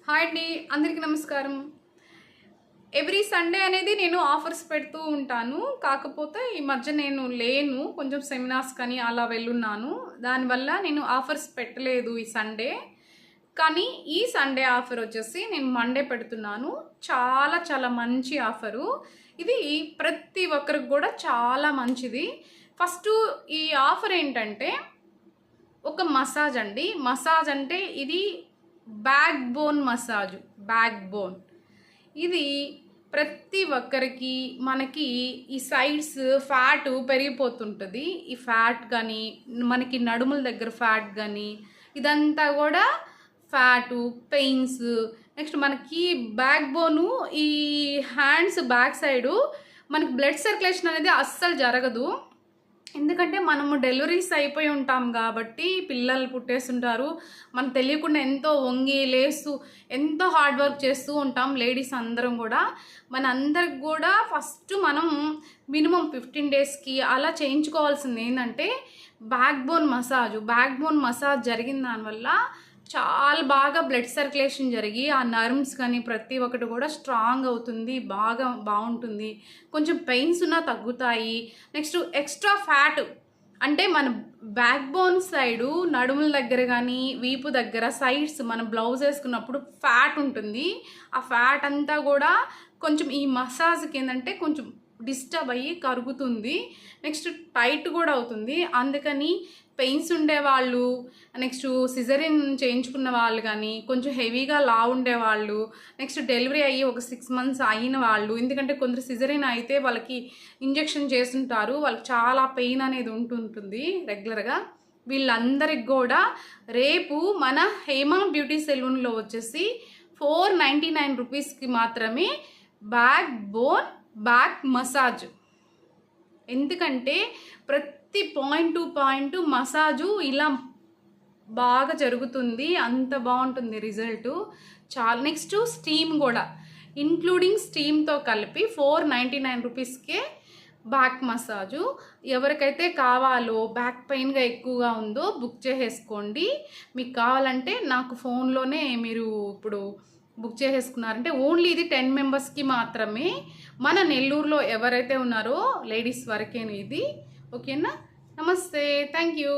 Hi అండి, అందరికీ నమస్కారం. ఎవ్రీ సండే అనేది నేను ఆఫర్స్ పెడుతూ ఉంటాను. కాకపోతే ఈ మధ్య నేను లేను, కొంచెం సెమినార్స్ కానీ అలా వెళ్ళున్నాను. దానివల్ల నేను ఆఫర్స్ పెట్టలేదు ఈ సండే. కానీ ఈ సండే ఆఫర్ వచ్చేసి నేను మండే పెడుతున్నాను. చాలా చాలా మంచి ఆఫరు ఇది. ప్రతి ఒక్కరికి కూడా చాలా మంచిది. ఫస్ట్ ఈ ఆఫర్ ఏంటంటే ఒక మసాజ్ అండి. మసాజ్ అంటే ఇది back bone massage. Back bone ఇది ప్రతి ఒక్కరికి మనకి ఈ సైడ్స్ ఫ్యాట్ పెరిగిపోతుంటుంది. ఈ ఫ్యాట్ కానీ మనకి నడుముల దగ్గర ఫ్యాట్ కానీ ఇదంతా కూడా ఫ్యాటు పెయిన్స్. నెక్స్ట్ మనకి బ్యాక్ బోను ఈ హ్యాండ్స్ బ్యాక్ సైడు మనకి బ్లడ్ సర్క్యులేషన్ అనేది అస్సలు జరగదు. ఎందుకంటే మనము డెలివరీస్ అయిపోయి ఉంటాం కాబట్టి, పిల్లలు పుట్టేస్తుంటారు, మనకు తెలియకుండా ఎంతో వంగి లేస్తూ ఎంతో హార్డ్ వర్క్ చేస్తూ ఉంటాం లేడీస్ అందరం కూడా. అందరికి కూడా ఫస్ట్ మనం మినిమం 15 డేస్కి అలా చేయించుకోవాల్సింది ఏంటంటే బ్యాక్ బోన్ మసాజ్ జరిగిన దానివల్ల చాలా బాగా బ్లడ్ సర్క్యులేషన్ జరిగి ఆ నర్వ్స్ కానీ ప్రతి ఒక్కటి కూడా స్ట్రాంగ్ అవుతుంది, బాగుంటుంది. కొంచెం పెయిన్స్ ఉన్నా తగ్గుతాయి. నెక్స్ట్ ఎక్స్ట్రా ఫ్యాట్ అంటే మన బ్యాక్ బోన్ సైడు నడుముల దగ్గర కానీ వీపు దగ్గర సైడ్స్ మనం బ్లౌజ్ వేసుకున్నప్పుడు ఫ్యాట్ ఉంటుంది. ఆ ఫ్యాట్ అంతా కూడా కొంచెం ఈ మసాజ్కి ఏంటంటే కొంచెం డిస్టర్బ్ అయ్యి కరుగుతుంది. నెక్స్ట్ టైట్ కూడా అవుతుంది. అందుకని పెయిన్స్ ఉండేవాళ్ళు, నెక్స్ట్ సిజరిన్ చేయించుకున్న వాళ్ళు కానీ, కొంచెం హెవీగా ఉండేవాళ్ళు, నెక్స్ట్ డెలివరీ అయ్యి ఒక 6 months అయిన వాళ్ళు, ఎందుకంటే కొందరు సిజరిన్ అయితే వాళ్ళకి ఇంజెక్షన్ చేస్తుంటారు, వాళ్ళకి చాలా పెయిన్ అనేది ఉంటుంటుంది రెగ్యులర్గా. వీళ్ళందరికి కూడా రేపు మన హేమ బ్యూటీ సెలూన్లో వచ్చేసి 499 రూపీస్కి మాత్రమే బ్యాక్ మసాజ్. ఎందుకంటే ప్రతి పాయింట్ టు పాయింట్ మసాజు ఇలా బాగా జరుగుతుంది, అంత బాగుంటుంది రిజల్ట్ చాలా. నెక్స్ట్ స్టీమ్ కూడా ఇంక్లూడింగ్ స్టీమ్తో కలిపి 499 రూపీస్కే బ్యాక్ మసాజు. ఎవరికైతే కావాలో బ్యాక్ పెయిన్గా ఎక్కువగా ఉందో బుక్ చేసేసుకోండి. మీకు కావాలంటే నాకు ఫోన్లోనే మీరు ఇప్పుడు బుక్ చేసేసుకున్నారంటే ఓన్లీ ఇది 10 మెంబర్స్కి మాత్రమే. మన నెల్లూరులో ఎవరైతే ఉన్నారో లేడీస్ వరకేను ఇది. ఓకేనా? నమస్తే, థ్యాంక్ యూ.